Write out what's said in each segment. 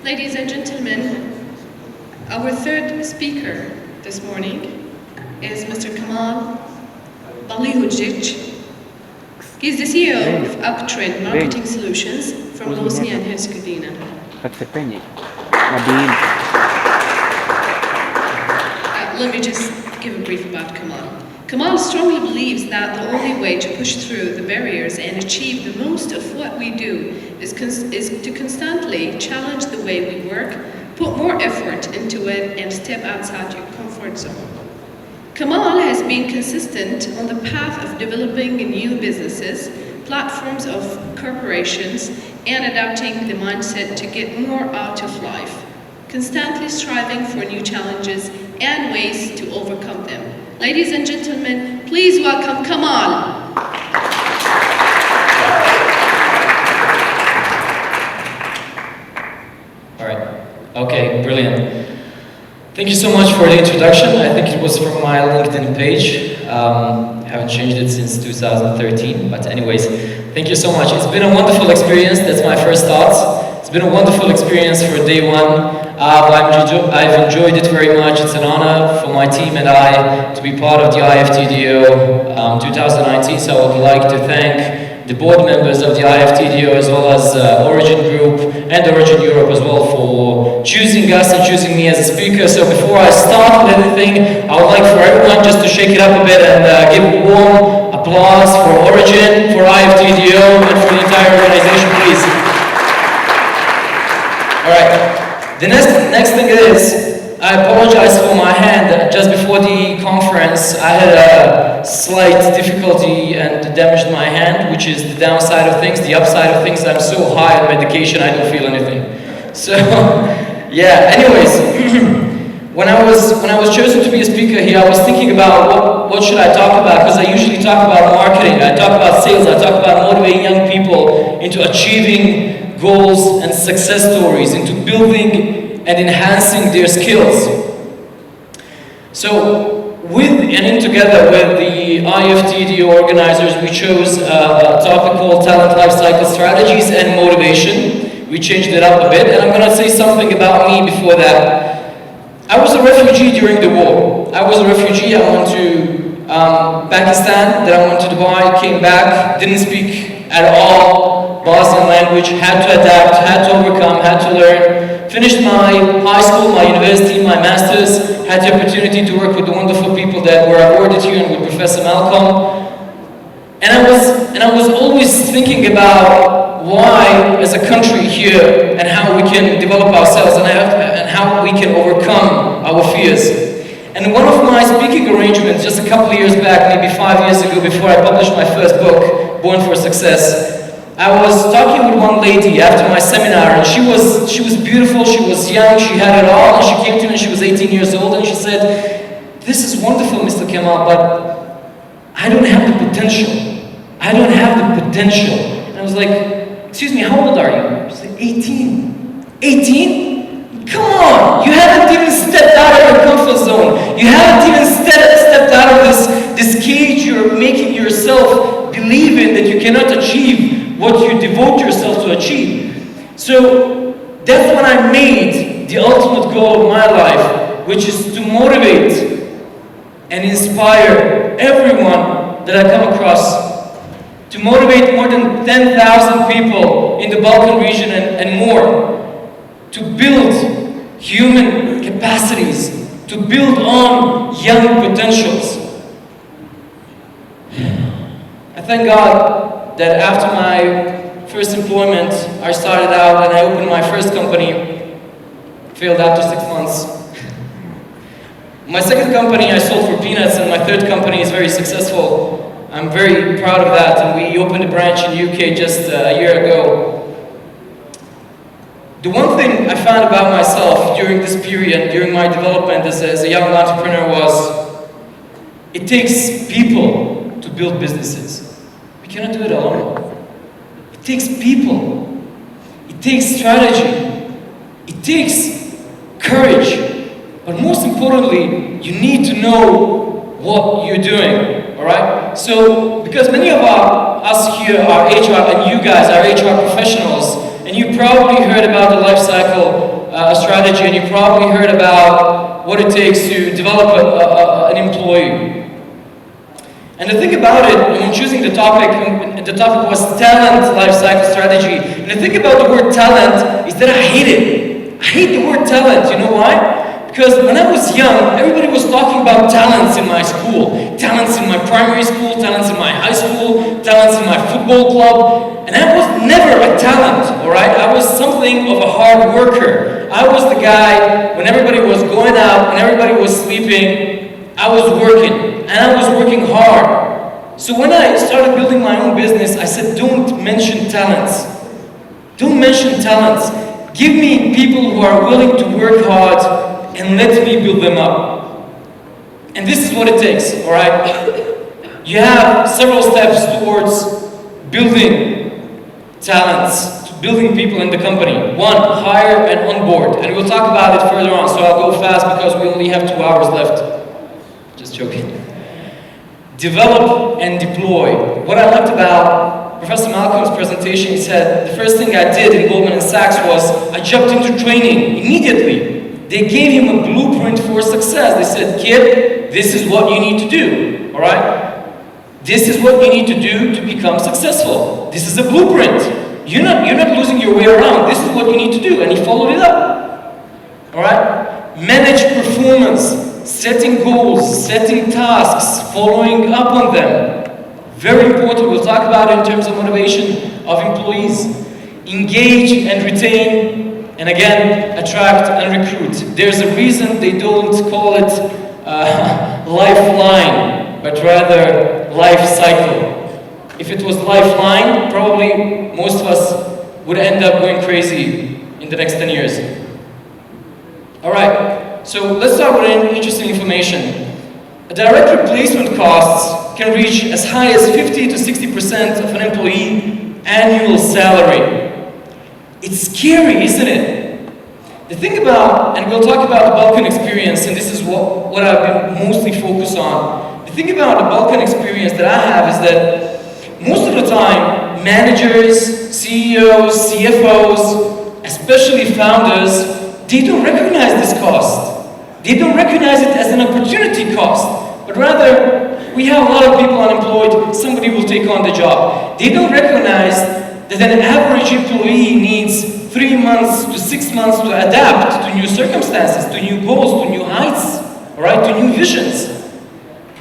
Ladies and gentlemen, our third speaker this morning is Mr. Kemal Balihodžić. He's the CEO of Uptrend Marketing Solutions from Bosnia and Herzegovina. Let me just give a brief about Kemal. Kemal strongly believes that the only way to push through the barriers and achieve the most of what we do is to constantly challenge the way we work, put more effort into it, and step outside your comfort zone. Kemal has been consistent on the path of developing new businesses, platforms of corporations, and adapting the mindset to get more out of life, constantly striving for new challenges and ways to overcome them. Ladies and gentlemen, please welcome Kemal. All right. Okay, brilliant. Thank you so much for the introduction. I think it was from my LinkedIn page. I haven't changed it since 2013, but anyways, thank you so much. It's been a wonderful experience. That's my first thoughts. It's been a wonderful experience for day one. I've enjoyed it very much. It's an honor for my team and I to be part of the IFTDO 2019, so I would like to thank the board members of the IFTDO as well as Origin Group and Origin Europe as well for choosing us and choosing me as a speaker. So before I start with anything, I would like for everyone just to shake it up a bit and give a warm applause for Origin, for IFTDO, and for the entire organization, please. All right. The next thing is, I apologize for my hand. Just before the conference, I had a slight difficulty and damaged my hand, which is the downside of things. The upside of things, I'm so high on medication, I don't feel anything. So, yeah, anyways, when I was chosen to be a speaker here, I was thinking about what should I talk about, because I usually talk about marketing, I talk about sales, I talk about motivating young people into achieving goals and success stories, into building and enhancing their skills. So, with and in together with the IFTDO organizers, we chose a topic called Talent Lifecycle Strategies and Motivation. We changed it up a bit, and I'm going to say something about me before that. I was a refugee during the war. I was a refugee. I went to Pakistan, then I went to Dubai, came back, didn't speak at all Bosnian language, had to adapt, had to overcome, had to learn. Finished my high school, my university, my master's, had the opportunity to work with the wonderful people that were awarded here and with Professor Malcolm. And I was always thinking about why, as a country here, and how we can develop ourselves and how we can overcome our fears. And one of my speaking arrangements, just a couple of years back, maybe 5 years ago, before I published my first book, Born for Success, I was talking with one lady after my seminar, and she was beautiful, she was young, she had it all, and she came to me, she was 18 years old, and she said, "This is wonderful, Mr. Kemal, but I don't have the potential. I don't have the potential." And I was like, "Excuse me, how old are you?" She said, 18. 18? Come on! You haven't even stepped out of your comfort zone. You haven't even stepped out of this cage you're making yourself believe in that you cannot achieve what you devote yourself to achieve." So that's when I made the ultimate goal of my life, which is to motivate and inspire everyone that I come across, to motivate more than 10,000 people in the Balkan region and more, to build human capacities, to build on young potentials. I thank God that after my first employment, I started out and I opened my first company, failed after 6 months. My second company I sold for peanuts, and my third company is very successful. I'm very proud of that, and we opened a branch in the UK just a year ago. The one thing I found about myself during this period, during my development as a young entrepreneur, was it takes people to build businesses. We cannot do it alone. It takes people. It takes strategy. It takes courage. But most importantly, you need to know what you're doing, all right? So, because many of us here are HR, and you guys are HR professionals, and you probably heard about the life cycle strategy, and you probably heard about what it takes to develop an employee. And the thing about it, when choosing the topic was talent life cycle strategy. And the thing about the word talent is that I hate it. I hate the word talent. You know why? Because when I was young, everybody was talking about talents in my school. Talents in my primary school, talents in my high school, talents in my football club. And I was never a talent, all right? I was something of a hard worker. I was the guy, when everybody was going out, when everybody was sleeping, I was working. And I was working hard. So when I started building my own business, I said, don't mention talents. Don't mention talents. Give me people who are willing to work hard and let me build them up. And this is what it takes, all right? You have several steps towards building talents, building people in the company. One, hire and onboard. And we'll talk about it further on, so I'll go fast because we only have 2 hours left. Just joking. Develop and deploy. What I liked about Professor Malcolm's presentation, he said, the first thing I did in Goldman Sachs was I jumped into training immediately. They gave him a blueprint for success. They said, kid, this is what you need to do, all right? This is what you need to do to become successful. This is a blueprint. You're not losing your way around. This is what you need to do. And he followed it up, all right? Manage performance, setting goals, setting tasks, following up on them. Very important. We'll talk about it in terms of motivation of employees. Engage and retain. And again, attract and recruit. There's a reason they don't call it lifeline, but rather life cycle. If it was lifeline, probably most of us would end up going crazy in the next 10 years. All right, so let's start with an interesting information. A direct replacement costs can reach as high as 50 to 60% of an employee annual salary. It's scary, isn't it? The thing about, and we'll talk about the Balkan experience, and this is what I've been mostly focused on. The thing about the Balkan experience that I have is that most of the time, managers, CEOs, CFOs, especially founders, they don't recognize this cost. They don't recognize it as an opportunity cost, but rather, we have a lot of people unemployed, somebody will take on the job. They don't recognize that an average employee needs 3 months to 6 months to adapt to new circumstances, to new goals, to new heights, all right, to new visions.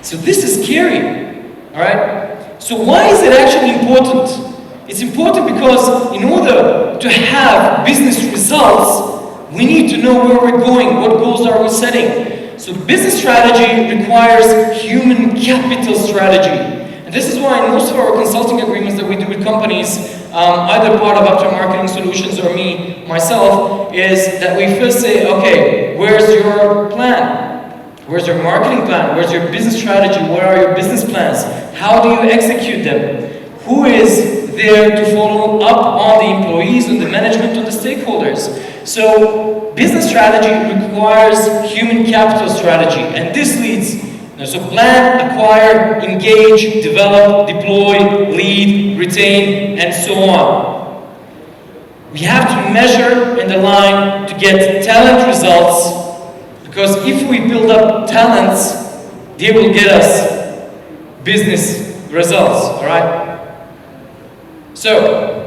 So this is scary, all right? So why is it actually important? It's important because in order to have business results, we need to know where we're going, what goals are we setting. So business strategy requires human capital strategy. And this is why in most of our consulting agreements that we do with companies, either part of Aftermarketing Solutions or myself, is that we first say, okay, where's your plan? Where's your marketing plan? Where's your business strategy? What are your business plans? How do you execute them? Who is there to follow up on the employees, on the management, on the stakeholders? So business strategy requires human capital strategy, and this leads. So plan, acquire, engage, develop, deploy, lead, retain, and so on. We have to measure and align to get talent results, because if we build up talents, they will get us business results, all right? So,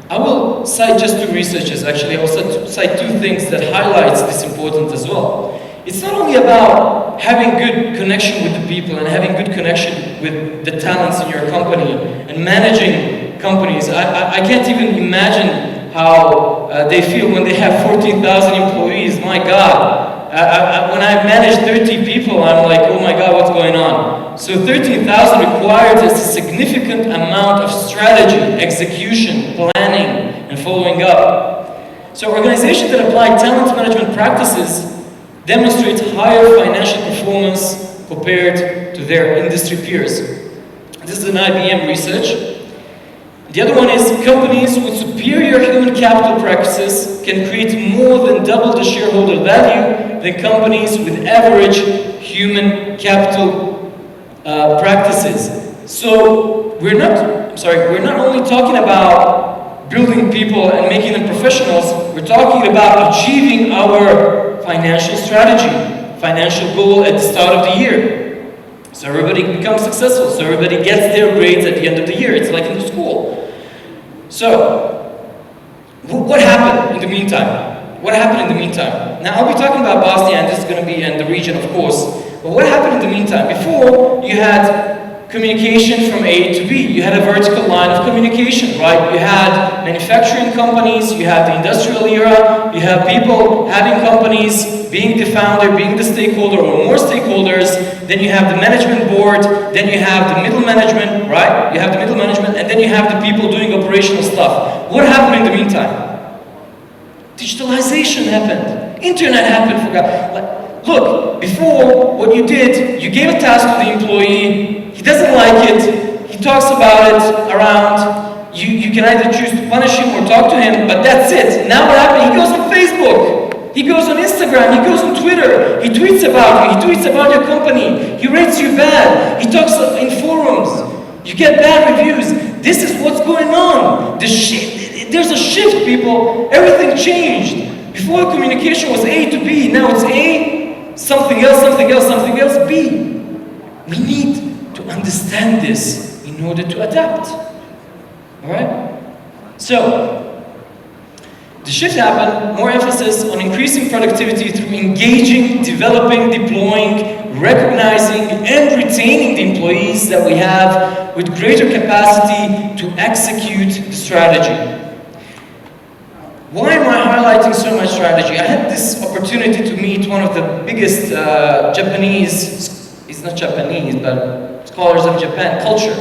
I will cite just 2 researches, actually. I will cite 2 things that highlights this importance as well. It's not only about having good connection with the people and having good connection with the talents in your company and managing companies. I can't even imagine how they feel when they have 14,000 employees. My God. When I manage 30 people, I'm like, oh my God, what's going on? So 13,000 requires a significant amount of strategy, execution, planning, and following up. So organizations that apply talent management practices demonstrate higher financial performance compared to their industry peers. This is an IBM research. The other one is companies with superior human capital practices can create more than double the shareholder value than companies with average human capital practices. So we're not only talking about building people and making them professionals, we're talking about achieving our financial strategy, financial goal at the start of the year. So everybody becomes successful, so everybody gets their grades at the end of the year. It's like in the school. So, what happened in the meantime? What happened in the meantime? Now, I'll be talking about Bosnia, and this is going to be in the region, of course. But what happened in the meantime? Before, you had communication from A to B. You had a vertical line of communication, right? You had manufacturing companies, you had the industrial era, you have people having companies, being the founder, being the stakeholder, or more stakeholders. Then you have the management board, then you have the middle management, right? You have the middle management, and then you have the people doing operational stuff. What happened in the meantime? Digitalization happened. Internet happened, look, before, what you did, you gave a task to the employee, he doesn't like it, he talks about it around, you can either choose to punish him or talk to him, but that's it. Now what happened? He goes on Facebook, he goes on Instagram, he goes on Twitter, he tweets about you, he tweets about your company, he rates you bad, he talks in forums, you get bad reviews. This is what's going on. There's a shift, people. Everything changed. Before communication was A to B, now it's A, something else, something else, something else, B. We need to understand this in order to adapt. Alright? So, the shift happened, more emphasis on increasing productivity through engaging, developing, deploying, recognizing, and retaining the employees that we have with greater capacity to execute the strategy. Why am I highlighting so much strategy? I had this opportunity to meet one of the biggest Japanese, he's not Japanese, but scholars of Japan culture.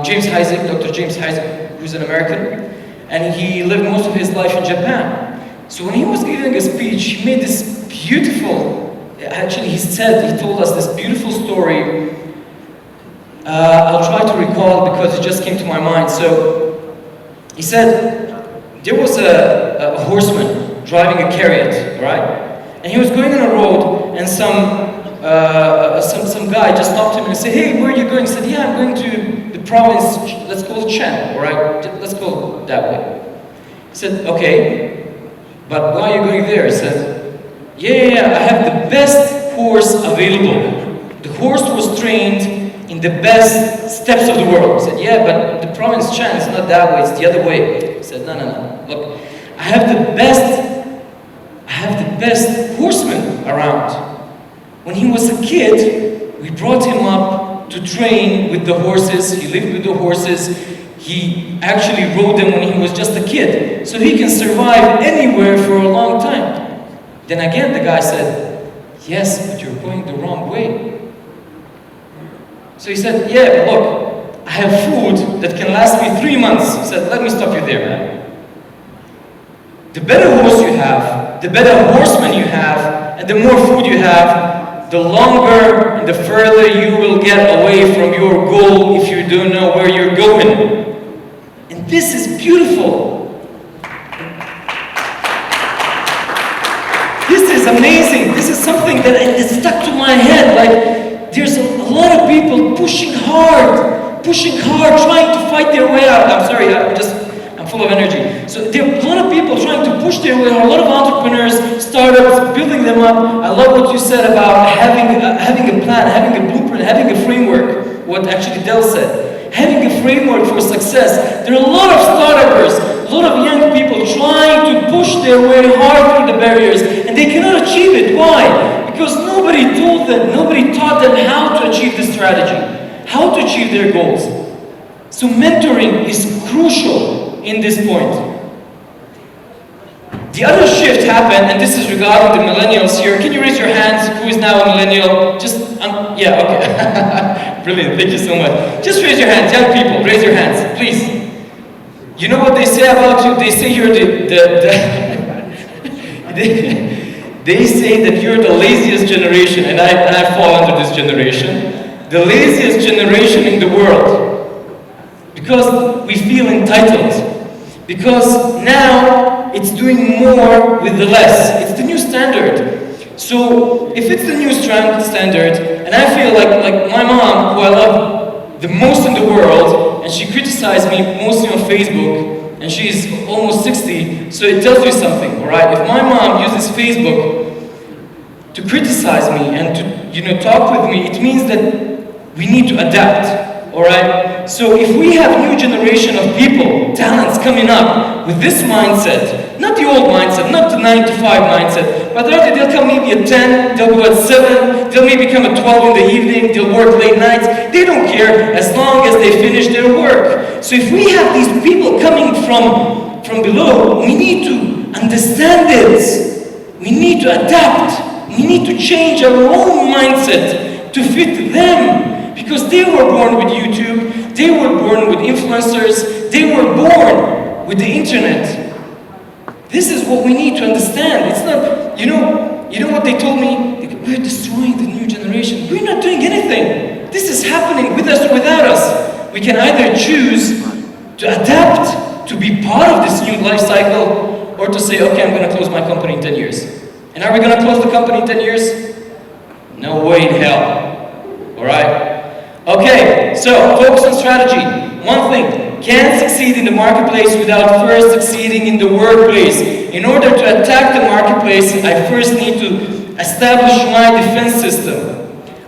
James Isaac, Dr. James Isaac, who's an American, and he lived most of his life in Japan. So when he was giving a speech, he made this beautiful, actually he told us this beautiful story. I'll try to recall it because it just came to my mind. So he said, there was a horseman driving a chariot, right? And he was going on a road, and some guy just stopped him and said, "Hey, where are you going?" He said, "Yeah, I'm going to the province, let's call it Chen, all right? Let's go that way." He said, "Okay, but why are you going there?" He said, yeah, I have the best horse available. The horse was trained in the best steps of the world." He said, "Yeah, but the province Chen is not that way, it's the other way." He said, no, look, I have the best horseman around. When he was a kid, we brought him up to train with the horses, he lived with the horses, he actually rode them when he was just a kid, so he can survive anywhere for a long time. Then again, the guy said, "Yes, but you're going the wrong way." So he said, "Yeah, but look, I have food that can last me 3 months." He said, "Let me stop you there, man. The better horse you have, the better horseman you have, and the more food you have, the longer and the further you will get away from your goal if you don't know where you're going." And this is beautiful. This is amazing. This is something that is stuck to my head. Like, there's a lot of people pushing hard, trying to fight their way out. I'm sorry, I'm full of energy. So there are a lot of people trying to push their way out, a lot of entrepreneurs, startups, building them up. I love what you said about having a plan, having a blueprint, having a framework, what actually Del said. Having a framework for success. There are a lot of startups, a lot of young people trying to push their way hard through the barriers, and they cannot achieve it. Why? Because nobody told them, nobody taught them how to achieve the strategy, how to achieve their goals. So mentoring is crucial in this point. The other shift happened, and this is regarding the millennials here. Can you raise your hands? Who is now a millennial? Yeah, okay. Brilliant, thank you so much. Just raise your hands, young people, raise your hands, please. You know what they say about you? They say you're they say that you're the laziest generation, and I fall under this generation. The laziest generation in the world. Because we feel entitled. Because now it's doing more with the less. It's the new standard. So if it's the new standard, and I feel like my mom, who I love the most in the world, and she criticized me mostly on Facebook, and she's almost 60, so it tells you something, alright? If my mom uses Facebook to criticize me and to, talk with me, it means that we need to adapt, alright? So if we have new generation of people, talents coming up with this mindset, not the old mindset, not the 9 to 5 mindset, but rather they'll come maybe at 10, they'll go at 7, they'll maybe come at 12 in the evening, they'll work late nights, they don't care as long as they finish their work. So if we have these people coming from below, we need to understand this. We need to adapt. We need to change our own mindset to fit them. Because they were born with YouTube, they were born with influencers, they were born with the internet. This is what we need to understand. It's not, you know what they told me? We're destroying the new generation. We're not doing anything. This is happening with us or without us. We can either choose to adapt, to be part of this new life cycle, or to say, okay, I'm going to close my company in 10 years. And are we going to close the company in 10 years? No way in hell. Alright? Okay, so focus on strategy. One thing, can't succeed in the marketplace without first succeeding in the workplace. In order to attack the marketplace, I first need to establish my defense system.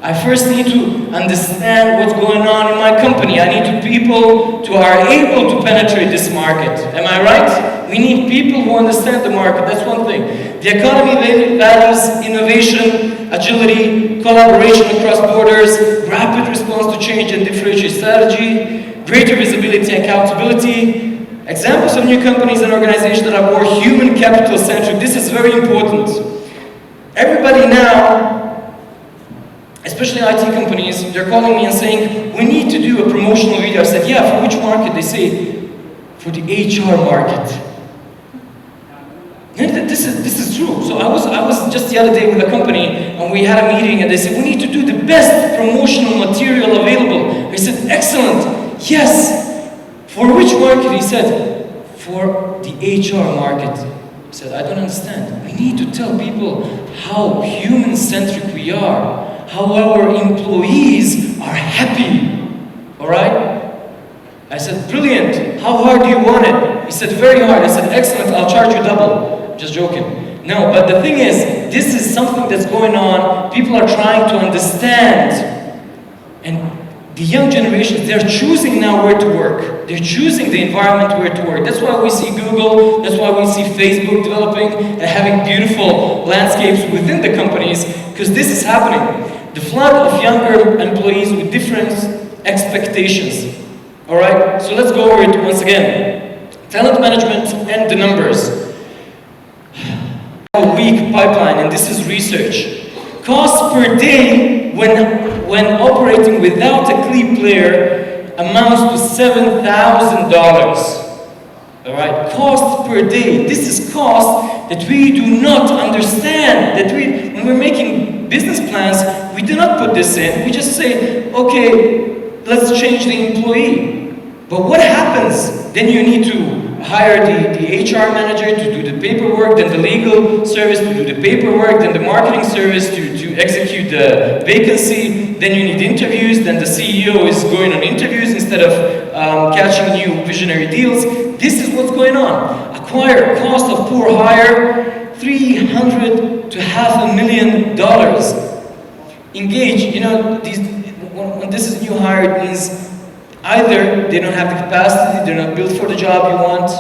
I first need to understand what's going on in my company. I need people who are able to penetrate this market. Am I right? We need people who understand the market. That's one thing. The economy values innovation, agility, collaboration across borders, rapid response to change and differentiate strategy, greater visibility and accountability. Examples of new companies and organizations that are more human capital centric. This is very important. Everybody now, especially IT companies, they're calling me and saying, we need to do a promotional video. I said, yeah, for which market? They say, for the HR market. And this is true. So I was just the other day with a company and we had a meeting and they said, we need to do the best promotional material available. I said, excellent. Yes. For which market? He said, for the HR market. I said, I don't understand. We need to tell people how human-centric we are, how our employees are happy. Alright? I said, brilliant. How hard do you want it? He said, very hard. I said, excellent. I'll charge you double. Just joking. No, but the thing is, this is something that's going on. People are trying to understand. And the young generations, they're choosing now where to work. They're choosing the environment where to work. That's why we see Google, that's why we see Facebook developing and having beautiful landscapes within the companies, because this is happening. The flood of younger employees with different expectations. Alright, so let's go over it once again. Talent management and the numbers. A weak pipeline, and this is research. Cost per day when operating without a key player amounts to $7,000. Alright, cost per day. This is cost that we do not understand. That when we're making business plans, we do not put this in. We just say, okay, let's change the employee. But what happens? Then you need to hire the HR manager to do the paperwork, then the legal service to do the paperwork, then the marketing service to execute the vacancy, then you need interviews, then the CEO is going on interviews instead of catching new visionary deals. This is what's going on. Acquire, cost of poor hire, $300,000 to $500,000. Engage, when this is new hire, it means either they don't have the capacity, they're not built for the job you want,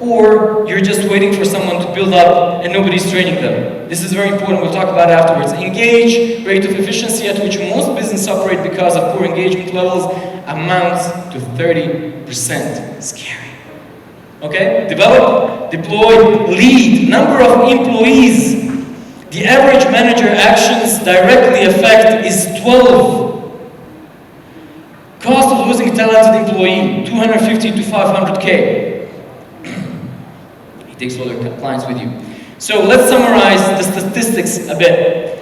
or you're just waiting for someone to build up and nobody's training them. This is very important, we'll talk about it afterwards. Engage, rate of efficiency at which most businesses operate because of poor engagement levels amounts to 30%. Scary. Okay? Develop, deploy, lead, number of employees. The average manager actions directly affect is 12. Cost of losing a talented employee, $250,000 to $500,000. He takes all their clients with you. So let's summarize the statistics a bit.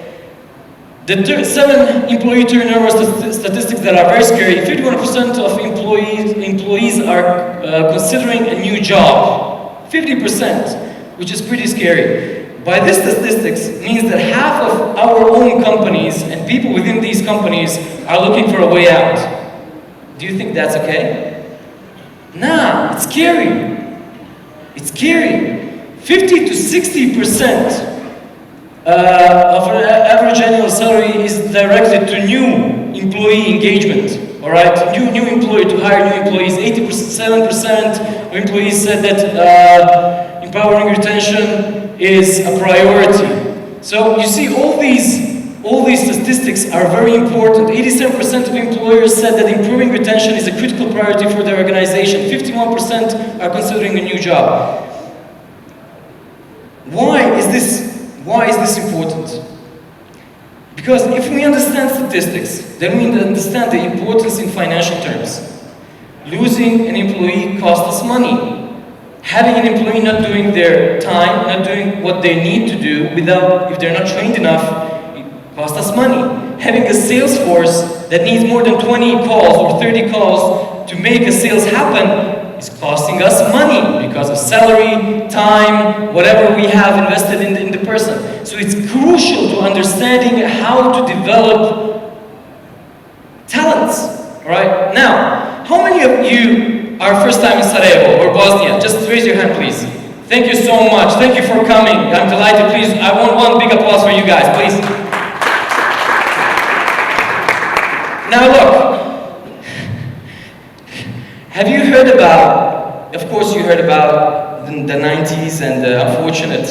The 7 employee turnover statistics that are very scary. 51% of employees are considering a new job. 50%, which is pretty scary. By this statistics means that half of our own companies and people within these companies are looking for a way out. Do you think that's okay? Nah, it's scary. It's scary. 50 to 60% of an average annual salary is directed to new employee engagement. All right, new employee, to hire new employees. 87% of employees said that empowering retention is a priority. So you see, all these statistics are very important. 87% of employers said that improving retention is a critical priority for their organization. 51% are considering a new job. Why is this important? Because if we understand statistics, then we understand the importance in financial terms. Losing an employee costs us money. Having an employee not doing their time, not doing what they need to do, if they're not trained enough, it costs us money. Having a sales force that needs more than 20 calls or 30 calls to make a sales happen is costing us money because of salary, time, whatever we have invested in the person. So it's crucial to understanding how to develop talents. All right? Now, how many of you are first time in Sarajevo or Bosnia? Just raise your hand, please. Thank you so much. Thank you for coming. I'm delighted. Please, I want one big applause for you guys, please. Now look. Have you heard about, of course you heard about the 90s and the unfortunate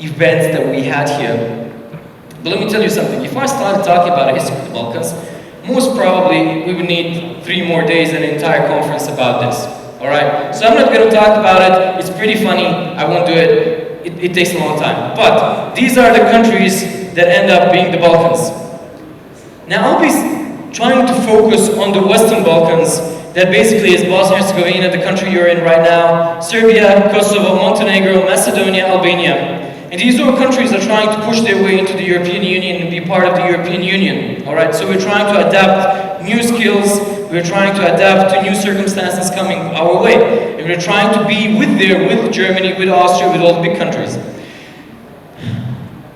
events that we had here. But let me tell you something. If I started talking about the history of the Balkans, most probably we would need 3 more days and an entire conference about this. Alright? So I'm not going to talk about it. It's pretty funny. I won't do it. It takes a long time. But these are the countries that end up being the Balkans. Now I'll be trying to focus on the Western Balkans. That basically is Bosnia-Herzegovina, the country you're in right now, Serbia, Kosovo, Montenegro, Macedonia, Albania. And these all countries are trying to push their way into the European Union and be part of the European Union. All right, so we're trying to adapt new skills, we're trying to adapt to new circumstances coming our way. And we're trying to be with Germany, with Austria, with all the big countries.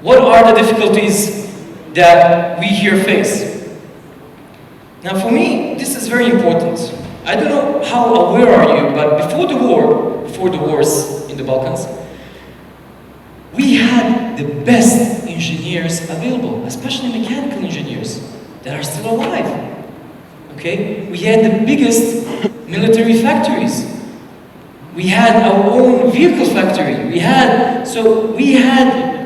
What are the difficulties that we here face? Now for me, this is very important. I don't know how aware are you, but before the wars in the Balkans, we had the best engineers available, especially mechanical engineers that are still alive. Okay? We had the biggest military factories. We had our own vehicle factory. We had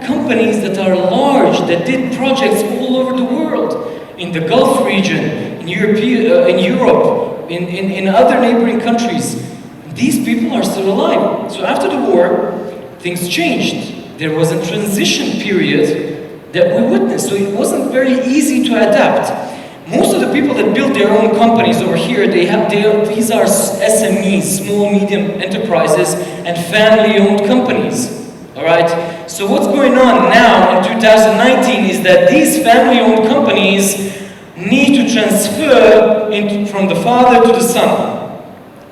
companies that are large, that did projects all over the world, in the Gulf region, in Europe, in other neighboring countries. These people are still alive. So after the war, things changed. There was a transition period that we witnessed, so it wasn't very easy to adapt. Most of the people that build their own companies over here, these are SMEs, small, medium enterprises, and family-owned companies. All right? So what's going on now in 2019 is that these family-owned companies need to transfer from the father to the son.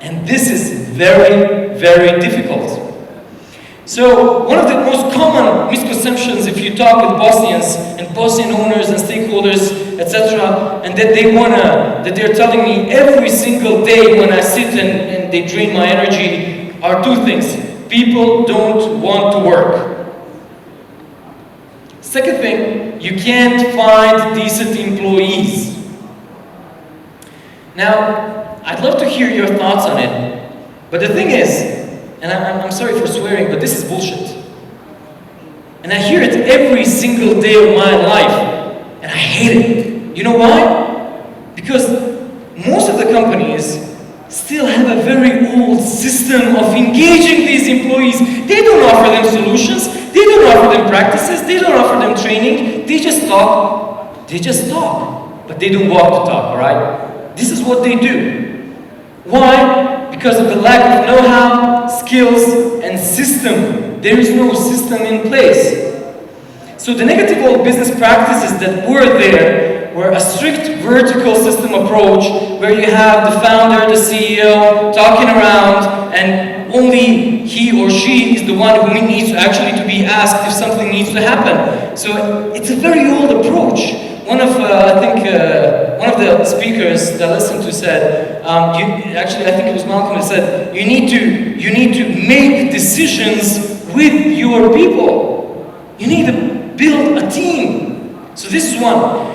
And this is very, very difficult. So one of the most common misconceptions, if you talk with Bosnians and Bosnian owners and stakeholders, etc., and that they're telling me every single day when I sit and they drain my energy, are 2 things. People don't want to work. Second thing, you can't find decent employees. Now, I'd love to hear your thoughts on it, but the thing is, and I'm sorry for swearing, but this is bullshit. And I hear it every single day of my life, and I hate it. You know why? Because most of the companies still have a very old system of engaging these employees. They don't offer them solutions, they don't offer them practices, they don't offer them training, they just talk. They just talk, but they don't walk the talk, all right? This is what they do. Why? Because of the lack of know-how, skills, and system. There is no system in place. So the negative old business practices that were there were a strict vertical system approach where you have the founder, the CEO, talking around, and only he or she is the one who needs to be asked if something needs to happen. So it's a very old approach. one of the speakers that I listened to said, actually I think it was Malcolm that said, you need to make decisions with your people. You need to build a team. So this is one.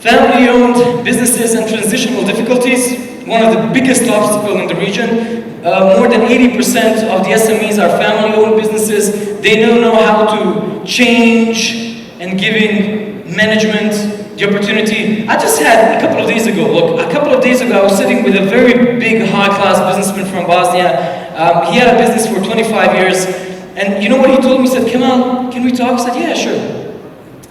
Family-owned businesses and transitional difficulties, one of the biggest obstacles in the region. More than 80% of the SMEs are family-owned businesses. They don't know how to change and giving management the opportunity. I just had a couple of days ago I was sitting with a very big high-class businessman from Bosnia. He had a business for 25 years. And you know what he told me? He said, Kemal, can we talk? I said, yeah, sure.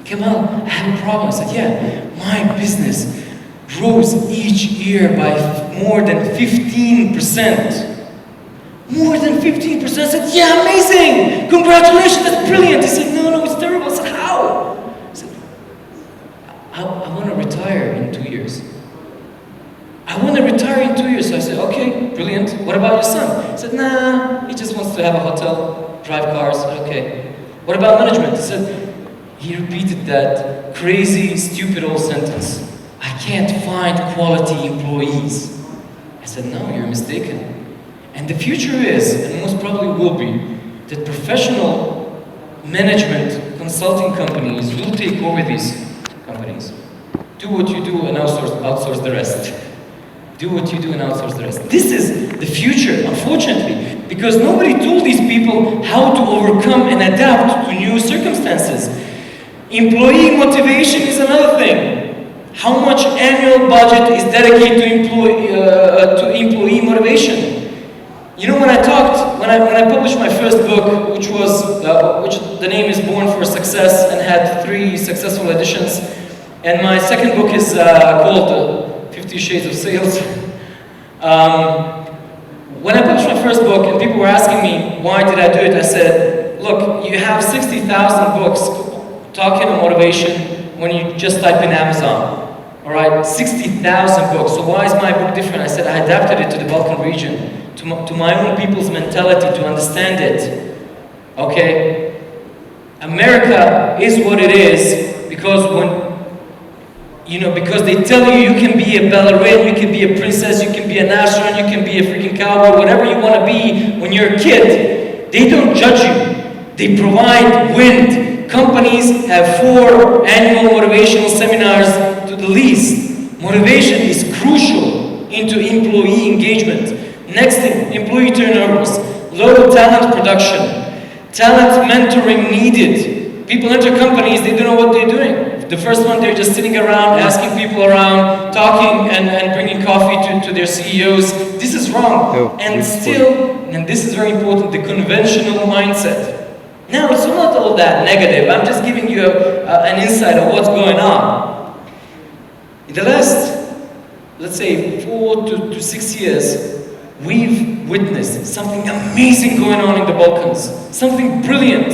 Kemal, I have a problem. I said, yeah, my business grows each year by more than 15%. More than 15%. I said, yeah, amazing! Congratulations, that's brilliant. He said, no, it's terrible. I said, how? I said, I want to retire in 2 years. I want to retire in 2 years. So I said, okay, brilliant. What about your son? He said, nah, he just wants to have a hotel, drive cars. I said, okay. What about management? He said, he repeated that crazy, stupid old sentence. I can't find quality employees. I said, no, you're mistaken. And the future is, and most probably will be, that professional management consulting companies will take over these companies. Do what you do and outsource the rest. Do what you do and outsource the rest. This is the future, unfortunately, because nobody told these people how to overcome and adapt to new circumstances. Employee motivation is another thing. How much annual budget is dedicated to employee motivation? You know, when I published my first book, which the name is Born for Success and had 3 successful editions, and my second book is called 50 Shades of Sales. When I published my first book and people were asking me, why did I do it? I said, look, you have 60,000 books talking on motivation when you just type in Amazon. All right, 60,000 books. So why is my book different? I said, I adapted it to the Balkan region, to my own people's mentality, to understand it. Okay? America is what it is because because they tell you you can be a ballerina, you can be a princess, you can be an astronaut, you can be a freaking cowboy, whatever you want to be when you're a kid. They don't judge you. They provide wind. Companies have 4 annual motivational seminars to the least. Motivation is crucial into employee engagement. Next thing, employee turnovers, low talent production, talent mentoring needed. People enter companies, they don't know what they're doing. The first one, they're just sitting around, asking people around, talking and bringing coffee to their CEOs. This is wrong. And still, and this is very important, the conventional mindset. Now, it's not all that negative. I'm just giving you an insight of what's going on. In the last, let's say, 4 to 6 years, we've witnessed something amazing going on in the Balkans. Something brilliant.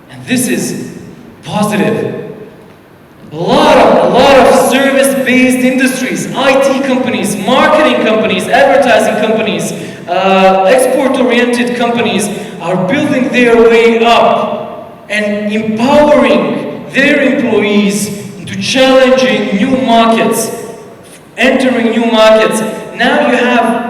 And this is positive. A lot of service-based industries, IT companies, marketing companies, advertising companies, export-oriented companies are building their way up and empowering their employees into challenging new markets, entering new markets. Now you have,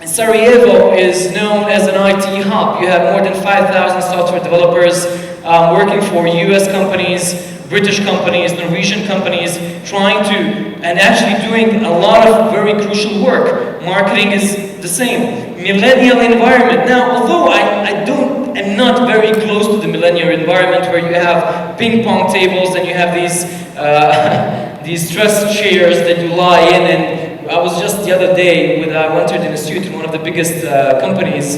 Sarajevo is known as an IT hub. You have more than 5,000 software developers working for US companies, British companies, Norwegian companies, trying to, and actually doing a lot of very crucial work. Marketing is the same. Millennial environment. Now, although I'm not very close to the millennial environment where you have ping pong tables and you have these stress chairs that you lie in, and I was just the other day I entered an institute in one of the biggest companies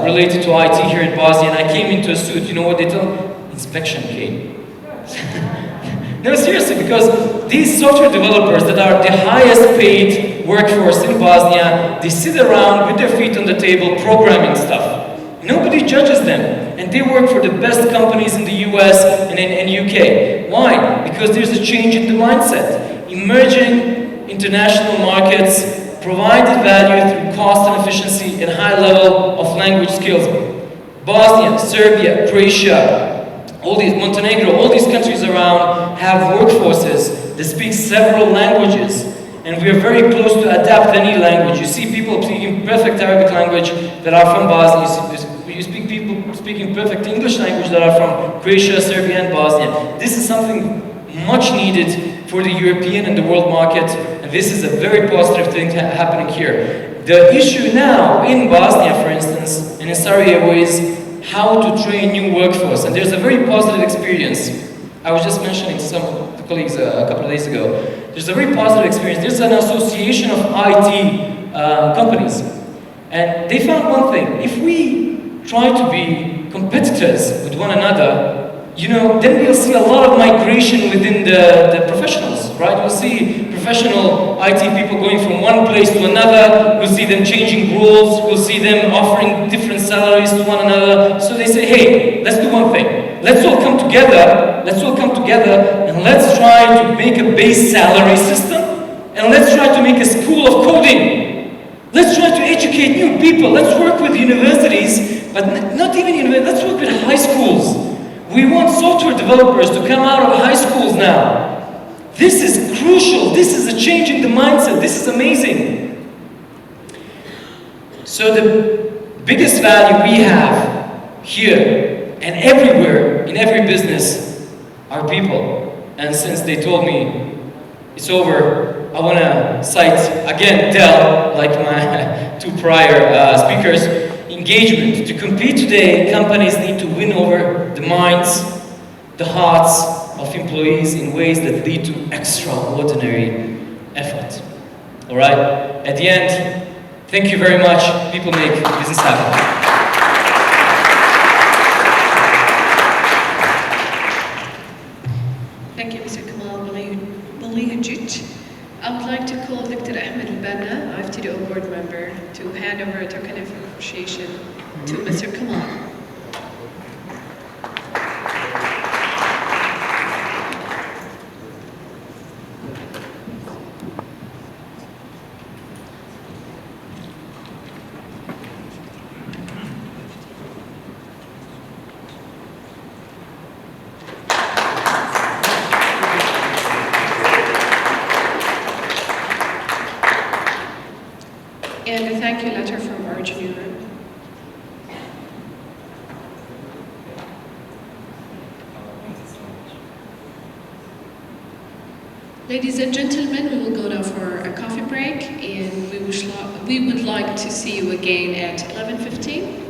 related to IT here in Bosnia, and I came into a suit. You know what they told me? Inspection came. No, seriously, because these software developers that are the highest paid workforce in Bosnia, they sit around with their feet on the table programming stuff. Nobody judges them. And they work for the best companies in the US and in UK. Why? Because there's a change in the mindset. Emerging international markets provided value through cost and efficiency and high level of language skills. Bosnia, Serbia, Croatia, all these, Montenegro, all these countries around have workforces that speak several languages. And we are very close to adapt any language. You see people speaking perfect Arabic language that are from Bosnia. You speak people speaking perfect English language that are from Croatia, Serbia, and Bosnia. This is something much needed for the European and the world market, and this is a very positive thing happening here. The issue now in Bosnia, for instance, and in Sarajevo is how to train new workforce, and there's a very positive experience. I was just mentioning to some of the colleagues a couple of days ago. There's a very positive experience. There's an association of IT companies, and they found one thing. If we try to be competitors with one another, you know, then we'll see a lot of migration within the professionals, right? We'll see professional IT people going from one place to another. We'll see them changing roles. We'll see them offering different salaries to one another. So they say, hey, let's do one thing. Let's all come together. Let's all come together and let's try to make a base salary system. And let's try to make a school of coding. Let's try to educate new people. Let's work with universities, but not even universities. Let's work with high schools. We want software developers to come out of high schools now. This is crucial. This is a change in the mindset. This is amazing. So the biggest value we have here and everywhere in every business are people. And since they told me it's over, I want to cite again Dell, like my two prior speakers. Engagement. To compete today, companies need to win over the minds, the hearts of employees in ways that lead to extraordinary effort. All right? At the end, thank you very much. People make business happen. Thank you, Mr. Kemal Balihodžić. I would like to call Dr. Ahmed Al-Banna, IFTDO board member, to hand over a token of appreciation to Mr. Kemal. And a thank you letter from Origin Europe. Ladies and gentlemen, we will go now for a coffee break, and we would like to see you again at 11:15.